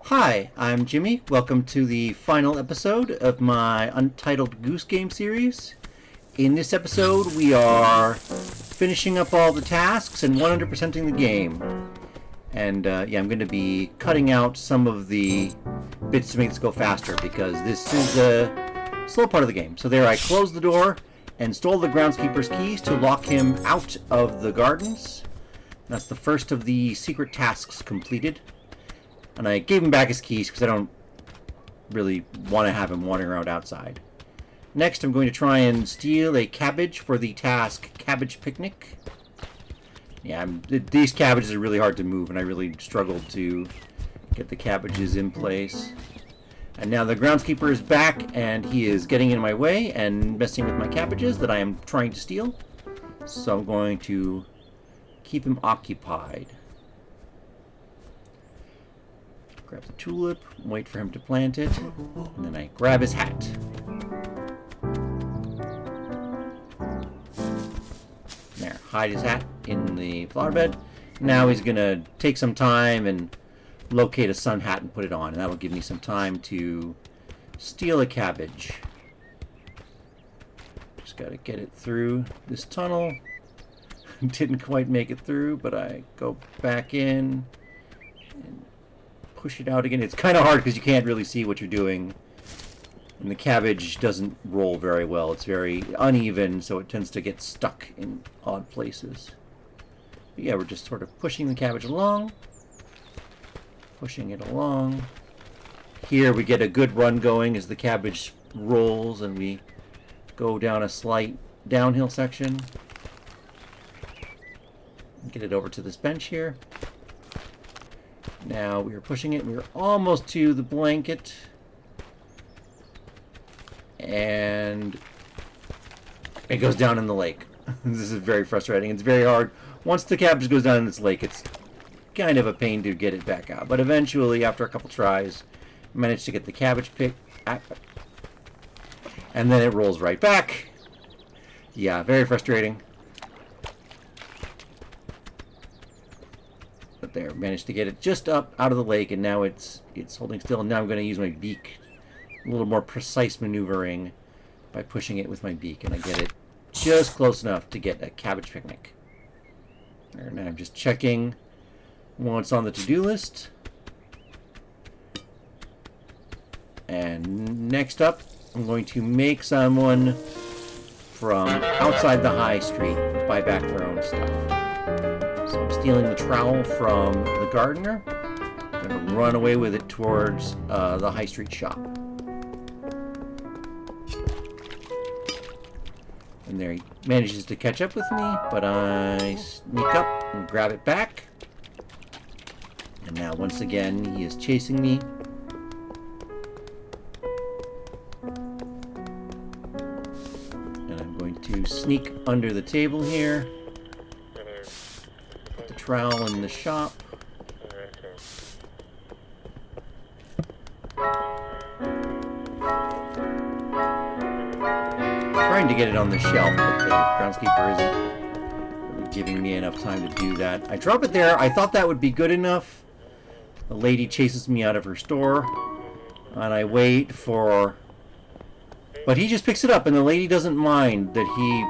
Hi, I'm Jimmy. Welcome to the final episode of my Untitled Goose Game series. In this episode, we are finishing up all the tasks and 100%ing the game. And I'm going to be cutting out some of the bits to make this go faster because this is a slow part of the game. So there, I closed the door and stole the groundskeeper's keys to lock him out of the gardens. That's the first of the secret tasks completed. And I gave him back his keys because I don't really want to have him wandering around outside. Next, I'm going to try and steal a cabbage for the task Cabbage Picnic. Yeah, these cabbages are really hard to move, and I really struggled to get the cabbages in place. And now the groundskeeper is back, and he is getting in my way and messing with my cabbages that I am trying to steal. So I'm going to keep him occupied. Grab the tulip, wait for him to plant it, and then I grab his hat. There, hide his hat in the flower bed. Now he's gonna take some time and locate a sun hat and put it on, and that'll give me some time to steal a cabbage. Just gotta get it through this tunnel. Didn't quite make it through, but I go back in and push it out again. It's kind of hard because you can't really see what you're doing, and the cabbage doesn't roll very well. It's very uneven, so it tends to get stuck in odd places. But yeah, we're just sort of pushing the cabbage along, pushing it along. Here we get a good run going as the cabbage rolls and we go down a slight downhill section. Get it over to this bench here. Now we are pushing it. We're almost to the blanket. And it goes down in the lake. This is very frustrating. It's very hard. Once the cabbage goes down in this lake, it's kind of a pain to get it back out. But eventually, after a couple tries, I managed to get the cabbage picked. And then it rolls right back. Yeah, very frustrating. But there, managed to get it just up out of the lake, and now it's holding still. And now I'm going to use my beak, a little more precise maneuvering by pushing it with my beak, and I get it just close enough to get a cabbage picnic. And I'm just checking what's on the to-do list. And next up, I'm going to make someone from outside the high street buy back their own stuff. So I'm stealing the trowel from the gardener. I'm going to run away with it towards the high street shop. And there he manages to catch up with me, but I sneak up and grab it back. And now once again he is chasing me. And I'm going to sneak under the table here. Trowel in the shop. Trying to get it on the shelf, but the groundskeeper isn't really giving me enough time to do that. I drop it there. I thought that would be good enough. The lady chases me out of her store, and I wait for... But he just picks it up, and the lady doesn't mind that he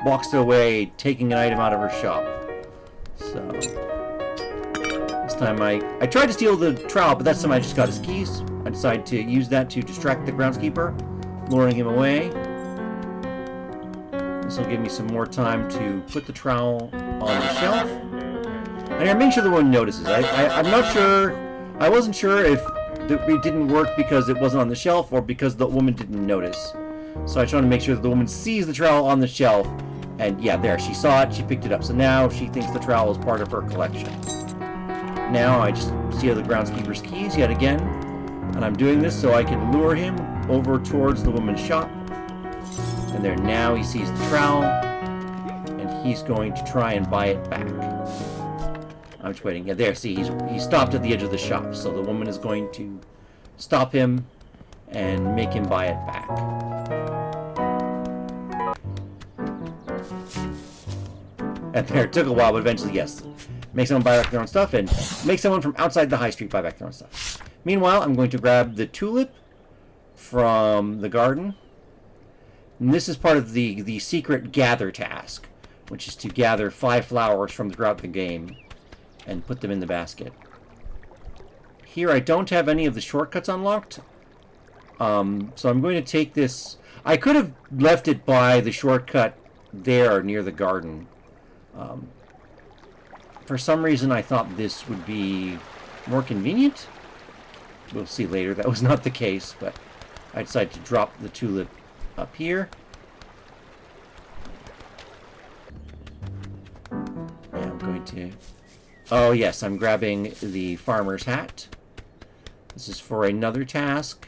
walks away taking an item out of her shop. So, this time I tried to steal the trowel, but that's time I just got his keys. I decided to use that to distract the groundskeeper, luring him away. This will give me some more time to put the trowel on the shelf. And I make sure the woman notices. I'm not sure, I wasn't sure if it didn't work because it wasn't on the shelf or because the woman didn't notice. So I tried to make sure that the woman sees the trowel on the shelf. And yeah, there, she saw it, she picked it up. So now she thinks the trowel is part of her collection. Now I just steal the groundskeeper's keys yet again. And I'm doing this so I can lure him over towards the woman's shop. And there, now he sees the trowel. And he's going to try and buy it back. I'm just waiting. Yeah, there, see, he stopped at the edge of the shop. So the woman is going to stop him and make him buy it back. And there, it took a while, but eventually, yes. make someone buy back their own stuff, and make someone from outside the high street buy back their own stuff. Meanwhile, I'm going to grab the tulip from the garden. And this is part of the secret gather task, which is to gather 5 flowers from throughout the game and put them in the basket. Here I don't have any of the shortcuts unlocked, so I'm going to take this. I could have left it by the shortcut there near the garden. For some reason I thought this would be more convenient. We'll see later that was not the case, but I decided to drop the tulip up here. And I'm going to... Oh yes, I'm grabbing the farmer's hat. This is for another task,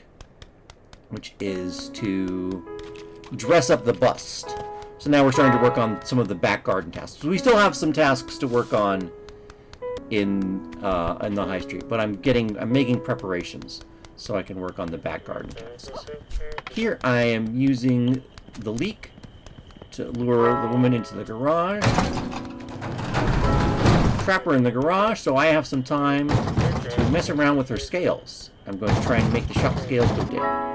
which is to dress up the bust. So now we're starting to work on some of the back garden tasks. We still have some tasks to work on in the high street, but I'm making preparations so I can work on the back garden tasks. Here I am using the leak to lure the woman into the garage. Trap her in the garage so I have some time to mess around with her scales. I'm going to try and make the shop scales go down.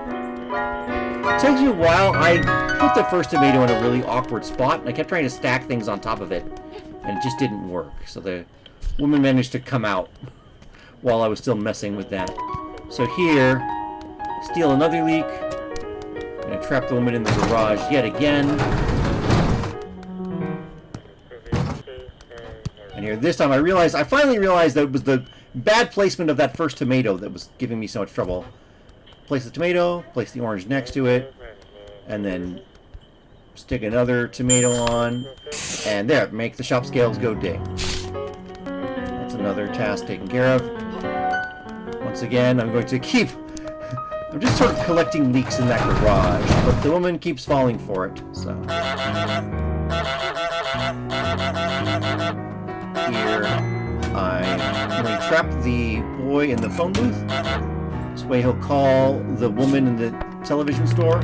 It takes me a while. I put the first tomato in a really awkward spot, and I kept trying to stack things on top of it, and it just didn't work. So the woman managed to come out while I was still messing with that. So here, steal another leak, and I trap the woman in the garage yet again. And here, this time I finally realized that it was the bad placement of that first tomato that was giving me so much trouble. Place the tomato, place the orange next to it, and then stick another tomato on, and there, make the shop scales go ding. That's another task taken care of. Once again, I'm going to keep... I'm just sort of collecting leaks in that garage, but the woman keeps falling for it, so... Here, I'm going to trap the boy in the phone booth. This way he'll call the woman in the television store.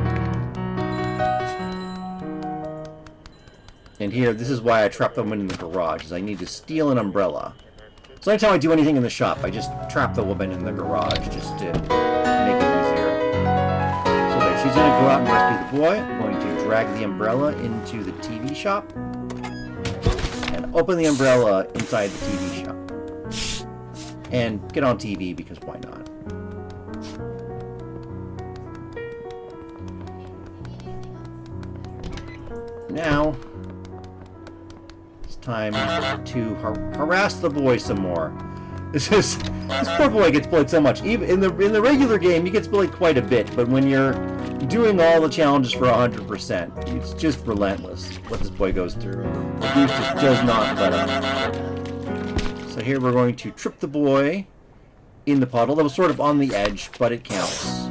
And here, this is why I trap the woman in the garage, is I need to steal an umbrella. So anytime I do anything in the shop, I just trap the woman in the garage just to make it easier. So there, she's going to go out and rescue the boy. I'm going to drag the umbrella into the TV shop. And open the umbrella inside the TV shop. And get on TV, because why not? Now, it's time to harass the boy some more. This poor boy gets bullied so much. Even in the regular game, he gets bullied quite a bit, but when you're doing all the challenges for 100%, it's just relentless what this boy goes through. The goose just does not let up. So here we're going to trip the boy in the puddle. That was sort of on the edge, but it counts.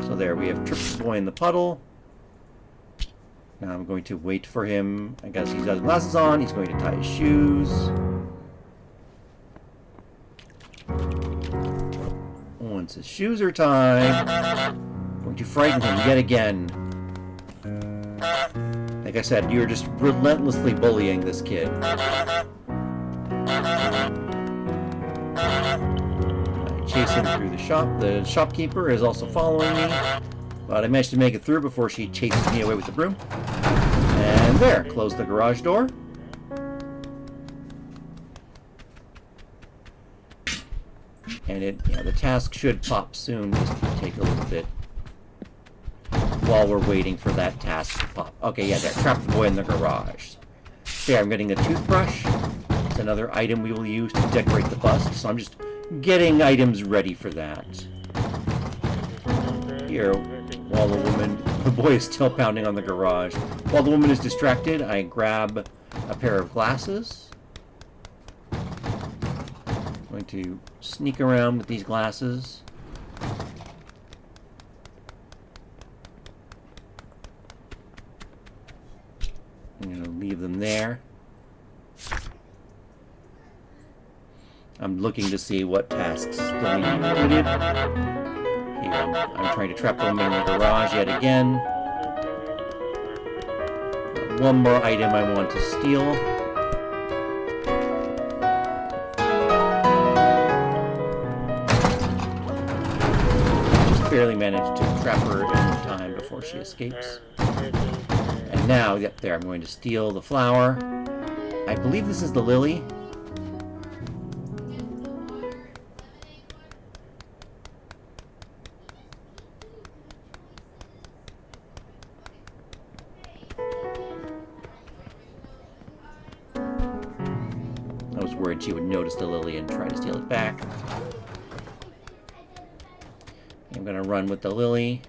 So there, we have tripped the boy in the puddle. Now I'm going to wait for him. I guess he's got his glasses on. He's going to tie his shoes. Once his shoes are tied, I'm going to frighten him yet again. Like I said, you're just relentlessly bullying this kid. I chase him through the shop. The shopkeeper is also following me. But I managed to make it through before she chases me away with the broom. And there, close the garage door. And the task should pop soon. Just take a little bit while we're waiting for that task to pop. Okay, yeah, there, trap the boy in the garage. There, I'm getting a toothbrush. It's another item we will use to decorate the bust. So I'm just getting items ready for that. Here, while the boy is still pounding on the garage. While the woman is distracted, I grab a pair of glasses. I'm going to sneak around with these glasses. I'm going to leave them there. I'm looking to see what tasks still need to be completed. Here, I'm trying to trap the woman in the garage yet again. One more item I want to steal. barely managed to trap her in time before she escapes. And now, yep, there, I'm going to steal the flower. I believe this is the lily. I was worried she would notice the lily and try to steal it back. I'm going to run with the lily.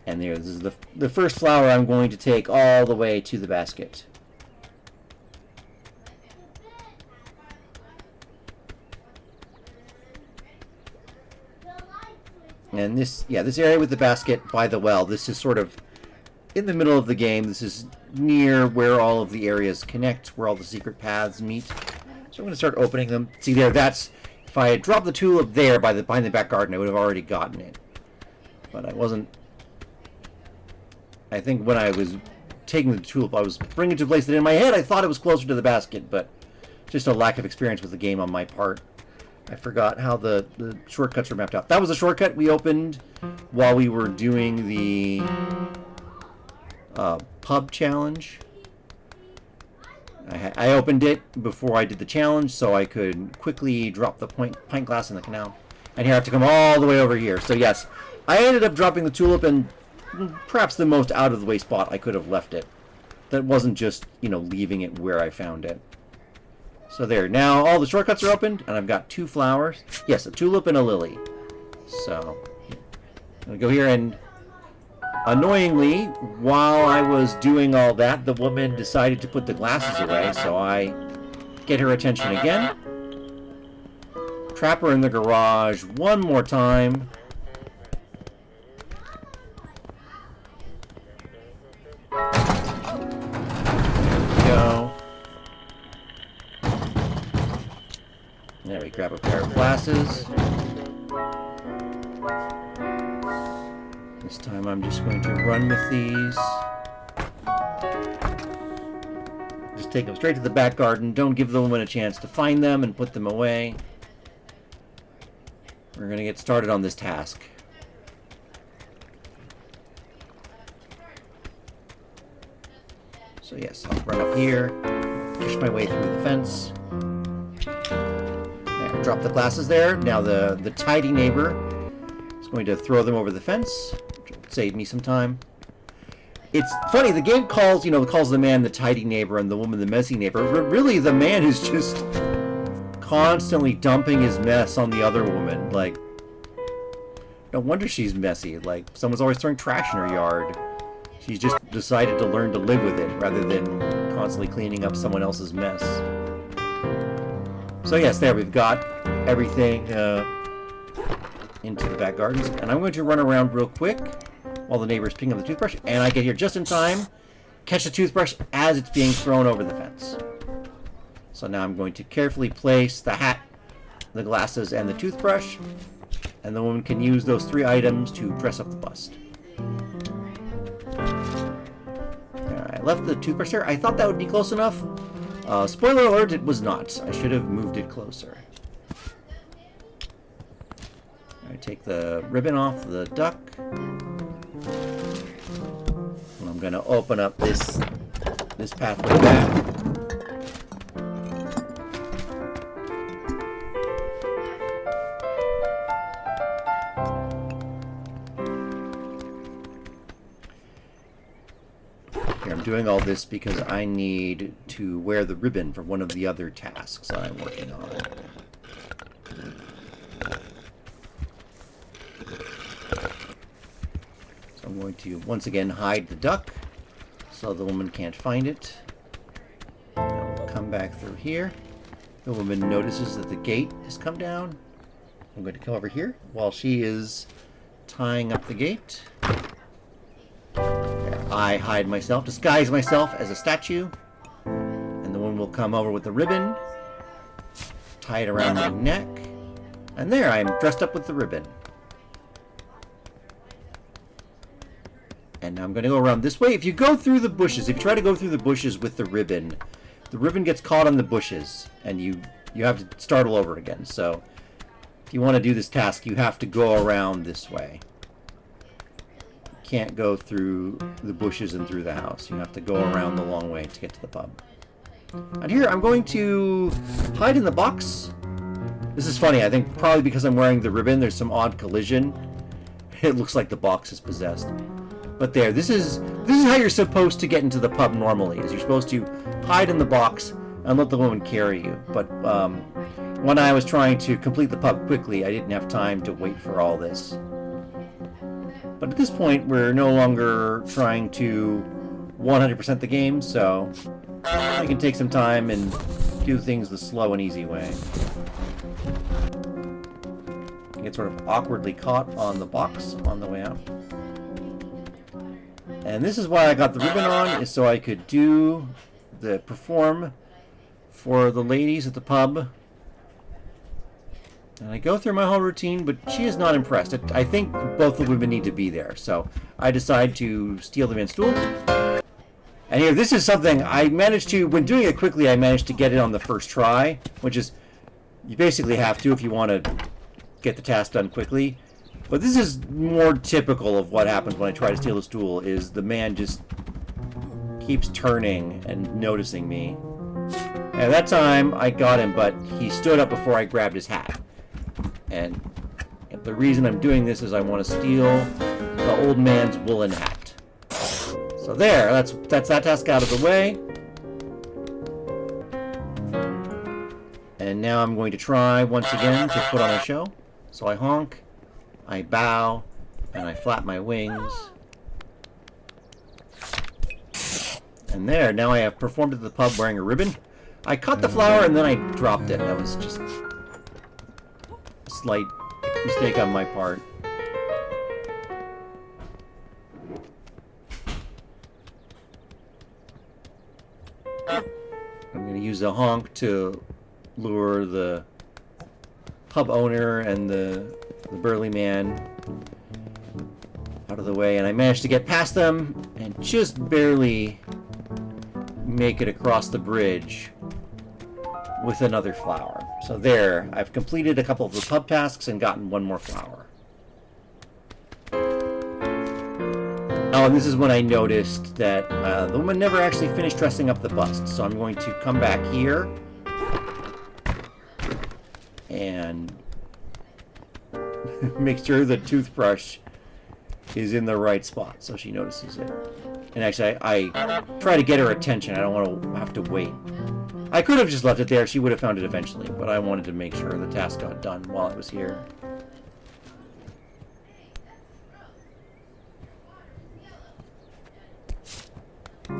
And there, this is the first flower I'm going to take all the way to the basket. And this area with the basket by the well, this is sort of in the middle of the game. This is near where all of the areas connect, where all the secret paths meet. So I'm going to start opening them. See there, that's, if I had dropped the tulip there behind the back garden, I would have already gotten it. But I wasn't. I think when I was taking the tulip, I was bringing it to a place that in my head I thought it was closer to the basket, but just a lack of experience with the game on my part. I forgot how the shortcuts were mapped out. That was a shortcut we opened while we were doing the pub challenge. I opened it before I did the challenge so I could quickly drop the pint glass in the canal. And here I have to come all the way over here. So yes, I ended up dropping the tulip in perhaps the most out-of-the-way spot I could have left it. That wasn't just, leaving it where I found it. So there, now all the shortcuts are opened, and I've got 2 flowers. Yes, a tulip and a lily. So, I'm going to go here, and annoyingly, while I was doing all that, the woman decided to put the glasses away, so I get her attention again. Trap her in the garage one more time. There we grab a pair of glasses. This time I'm just going to run with these. Just take them straight to the back garden. Don't give the woman a chance to find them and put them away. We're going to get started on this task. So yes, I'll run up here, push my way through the fence. Drop the glasses there. Now the tidy neighbor is going to throw them over the fence, which will save me some time. It's funny, the game calls the man the tidy neighbor and the woman the messy neighbor, but really the man is just constantly dumping his mess on the other woman. Like, no wonder she's messy. Like, someone's always throwing trash in her yard. She's just decided to learn to live with it rather than constantly cleaning up someone else's mess. So yes, there we've got everything into the back gardens. And I'm going to run around real quick while the neighbor's picking up the toothbrush. And I get here just in time, catch the toothbrush as it's being thrown over the fence. So now I'm going to carefully place the hat, the glasses, and the toothbrush. And the woman can use those 3 items to dress up the bust. I left the toothbrush there. I thought that would be close enough. Spoiler alert, it was not. I should have moved it closer. I take the ribbon off the duck. And I'm going to open up this pathway back. I'm doing all this because I need to wear the ribbon for one of the other tasks that I'm working on. So I'm going to once again hide the duck so the woman can't find it. I'll come back through here. The woman notices that the gate has come down. I'm going to come over here while she is tying up the gate. I hide myself, disguise myself as a statue, and the woman will come over with the ribbon, tie it around my neck, and there I am dressed up with the ribbon. And now I'm going to go around this way. If you go through the bushes, if you try to go through the bushes with the ribbon, the ribbon gets caught on the bushes, and you have to start all over again. So if you want to do this task, you have to go around this way. You can't go through the bushes and through the house. You have to go around the long way to get to the pub. And here, I'm going to hide in the box. This is funny. I think probably because I'm wearing the ribbon, there's some odd collision. It looks like the box is possessed. But there, this is how you're supposed to get into the pub normally. Is you're supposed to hide in the box and let the woman carry you. But when I was trying to complete the pub quickly, I didn't have time to wait for all this. But at this point, we're no longer trying to 100% the game, so I can take some time and do things the slow and easy way. Get sort of awkwardly caught on the box on the way out. And this is why I got the ribbon on, is so I could do the perform for the ladies at the pub. And I go through my whole routine, but she is not impressed. I think both the women need to be there, so I decide to steal the men's stool. And here, this is something I managed to, when doing it quickly, I managed to get it on the first try, which is, you basically have to if you want to get the task done quickly. But this is more typical of what happens when I try to steal a stool, is the man just keeps turning and noticing me. And at that time, I got him, but he stood up before I grabbed his hat. And the reason I'm doing this is I want to steal the old man's woolen hat. So there, that's that task out of the way. And now I'm going to try once again to put on a show. So I honk, I bow, and I flap my wings. And there, now I have performed at the pub wearing a ribbon. I cut the flower and then I dropped it. That was just a slight mistake on my part. I'm going to use a honk to lure the pub owner and the burly man out of the way, and I managed to get past them and just barely make it across the bridge with another flower. So there, I've completed a couple of the pub tasks and gotten one more flower. Oh, and this is when I noticed that the woman never actually finished dressing up the bust, so I'm going to come back here and make sure the toothbrush is in the right spot so she notices it. And actually, I try to get her attention. I don't want to have to wait. I could have just left it there. She would have found it eventually, but I wanted to make sure the task got done while I was here.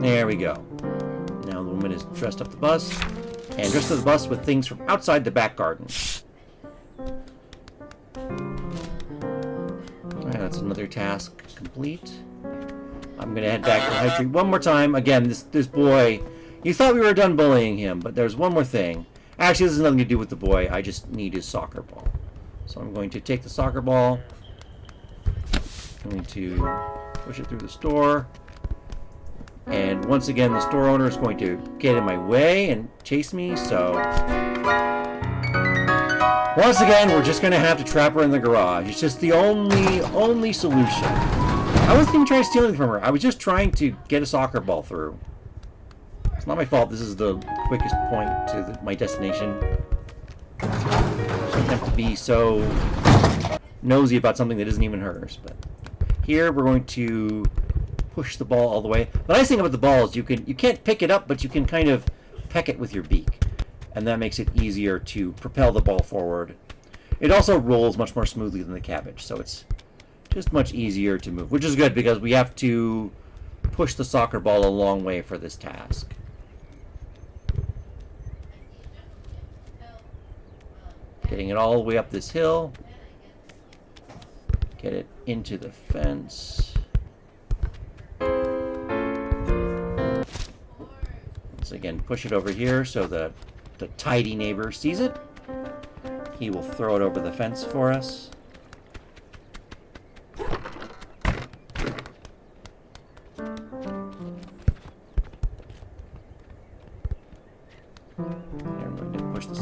There we go. Now the woman is dressed up the bus, and dressed up the bus with things from outside the back garden. Alright, that's another task complete. I'm going to head back to the high street one more time. Again, this boy, you thought we were done bullying him, but there's one more thing. Actually, this has nothing to do with the boy. I just need his soccer ball. So I'm going to take the soccer ball. I'm going to push it through the store. And once again, the store owner is going to get in my way and chase me, so once again, we're just going to have to trap her in the garage. It's just the only solution. I wasn't even trying to steal anything from her. I was just trying to get a soccer ball through. It's not my fault. This is the quickest point to my destination. I shouldn't have to be so nosy about something that isn't even hers. But here, we're going to push the ball all the way. The nice thing about the ball is you can't pick it up, but you can kind of peck it with your beak. And that makes it easier to propel the ball forward. It also rolls much more smoothly than the cabbage, so it's just much easier to move, which is good because we have to push the soccer ball a long way for this task. Getting it all the way up this hill. Get it into the fence. Once again, push it over here so the tidy neighbor sees it. He will throw it over the fence for us.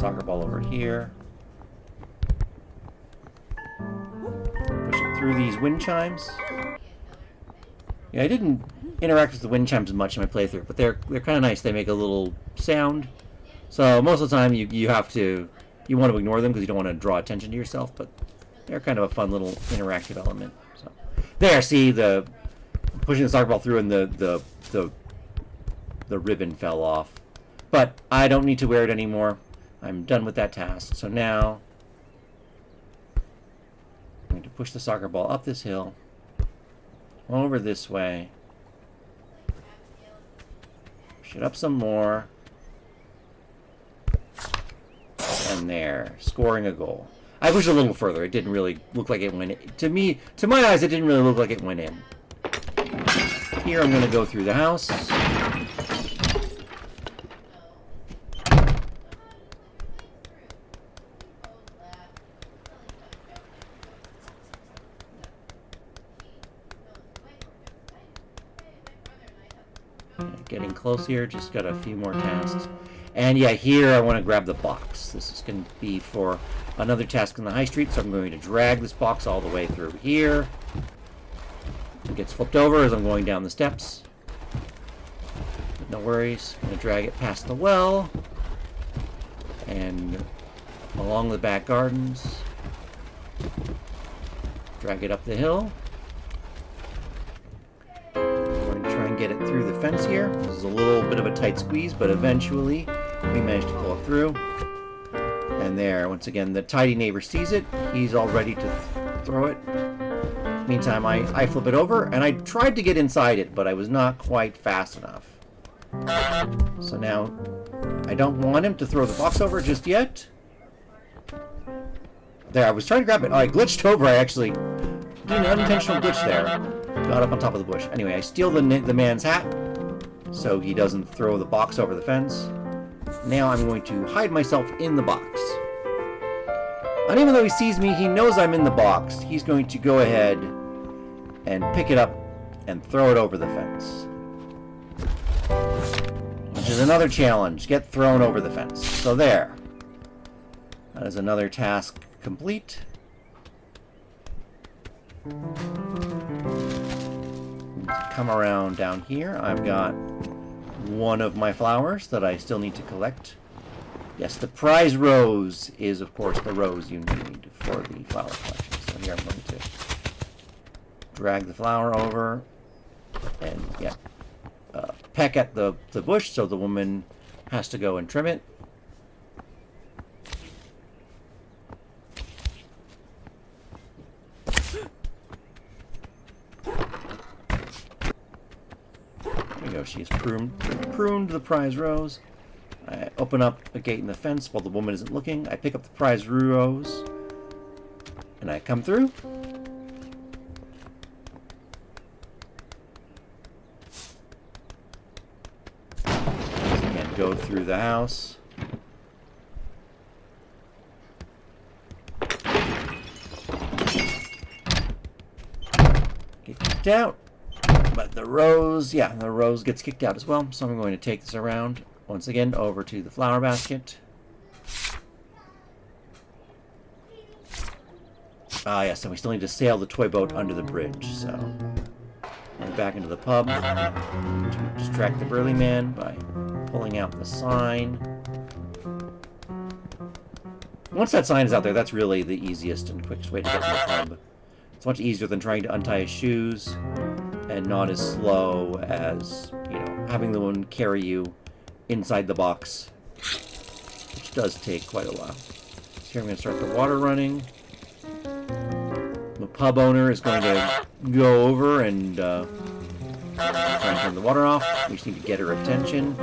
soccer ball over here. Push it through these wind chimes. Yeah, I didn't interact with the wind chimes much in my playthrough, but they're kind of nice. They make a little sound. So most of the time you want to ignore them because you don't want to draw attention to yourself, but they're kind of a fun little interactive element. So there, see, the pushing the soccer ball through and the ribbon fell off. But I don't need to wear it anymore. I'm done with that task. So now I'm going to push the soccer ball up this hill, over this way, push it up some more, and there, scoring a goal. I pushed a little further. It didn't really look like it went in. To my eyes, it didn't really look like it went in. Here I'm going to go through the house. Getting close here, just got a few more tasks. And yeah, here I want to grab the box. This is going to be for another task in the high street, so I'm going to drag this box all the way through here. It gets flipped over as I'm going down the steps. But no worries. I'm going to drag it past the well and along the back gardens. Drag it up the hill. Get it through the fence here. This is a little bit of a tight squeeze, but eventually we managed to pull it through. And there, once again, the tidy neighbor sees it. He's all ready to throw it. Meantime, I flip it over, and I tried to get inside it, but I was not quite fast enough. So now, I don't want him to throw the box over just yet. There, I was trying to grab it. Oh, I glitched over. I actually did an unintentional glitch there. Got up on top of the bush. Anyway, I steal the man's hat so he doesn't throw the box over the fence. Now I'm going to hide myself in the box. And even though he sees me, he knows I'm in the box. He's going to go ahead and pick it up and throw it over the fence. Which is another challenge. Get thrown over the fence. So there. That is another task complete. Come around down here. I've got one of my flowers that I still need to collect. Yes, the prize rose is, of course, the rose you need for the flower collection. So here I'm going to drag the flower over and peck at the bush, so the woman has to go and trim it. She's pruned the prize rose. I open up a gate in the fence while the woman isn't looking. I pick up the prize rose, and I come through. And go through the house. Get kicked out. But the rose gets kicked out as well. So I'm going to take this around once again over to the flower basket. Ah, yes, and we still need to sail the toy boat under the bridge. So we're back into the pub to distract the burly man by pulling out the sign. Once that sign is out there, that's really the easiest and quickest way to get to the pub. It's much easier than trying to untie his shoes, and not as slow as, having the one carry you inside the box, which does take quite a while. So here I'm going to start the water running. The pub owner is going to go over and try and turn the water off. We just need to get her attention.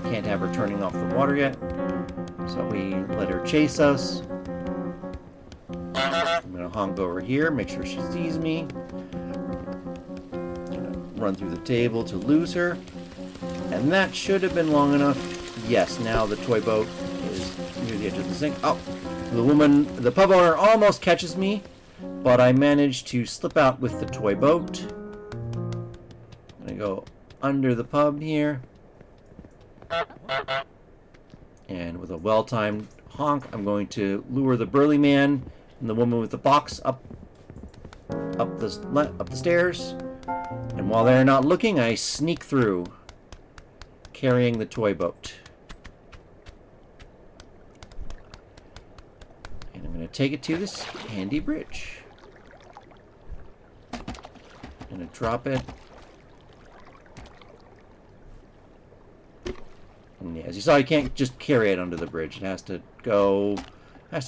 Can't have her turning off the water yet. So we let her chase us. I'm going to honk over here, make sure she sees me. Run through the table to lose her, and that should have been long enough. Yes, now the toy boat is near the edge of the sink. Oh, the pub owner almost catches me, but I managed to slip out with the toy boat. I'm gonna go under the pub here, and with a well-timed honk. I'm going to lure the burly man and the woman with the box up the stairs. And while they're not looking, I sneak through, carrying the toy boat. And I'm going to take it to this handy bridge. I'm going to drop it. And as you saw, you can't just carry it under the bridge. It has to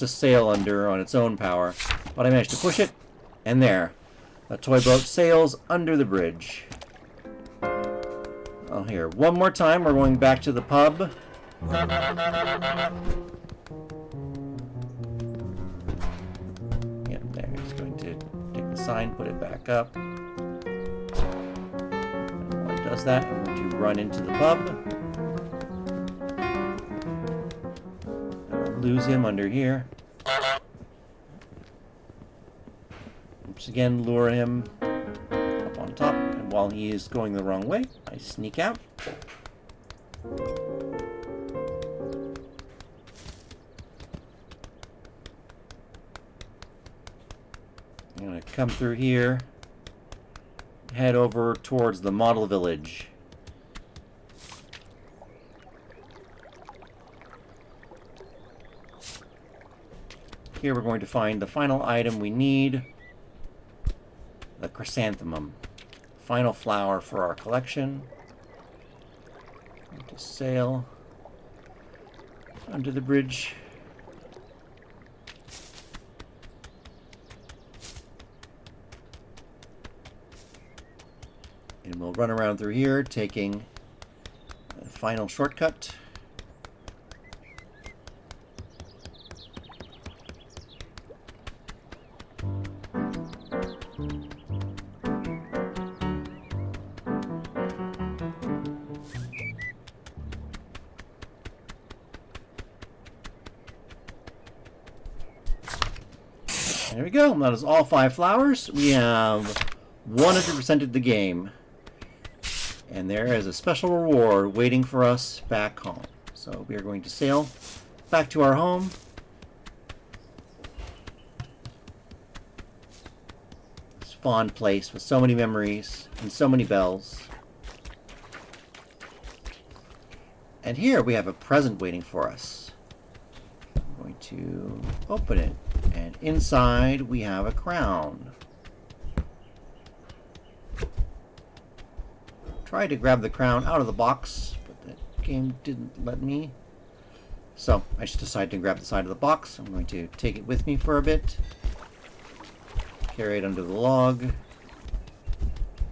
sail under on its own power. But I managed to push it, and there. The toy boat sails under the bridge. Oh, here. One more time, we're going back to the pub. Yep, there. He's going to take the sign, put it back up. And while he does that, I'm going to run into the pub. I'll lose him under here. Once again, lure him up on top, and while he is going the wrong way, I sneak out. I'm going to come through here, head over towards the model village. Here we're going to find the final item we need. The chrysanthemum, final flower for our collection. To sail under the bridge. And we'll run around through here, taking the final shortcut. There we go. That is all 5 flowers. We have 100%ed the game. And there is a special reward waiting for us back home. So we are going to sail back to our home. This fond place with so many memories and so many bells. And here we have a present waiting for us. I'm going to open it. And inside we have a crown. Tried to grab the crown out of the box, but the game didn't let me. So I just decided to grab the side of the box. I'm going to take it with me for a bit. Carry it under the log.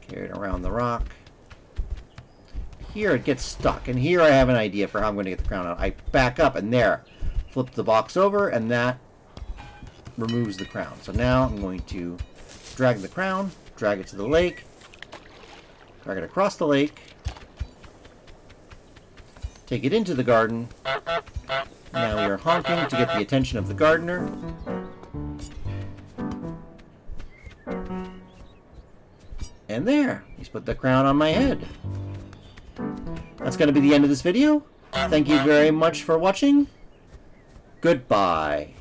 Carry it around the rock. Here it gets stuck, and here I have an idea for how I'm going to get the crown out. I back up, and there. Flip the box over, and that removes the crown. So now I'm going to drag the crown, drag it to the lake, drag it across the lake, take it into the garden. Now we are honking to get the attention of the gardener. And there, he's put the crown on my head. That's going to be the end of this video. Thank you very much for watching. Goodbye.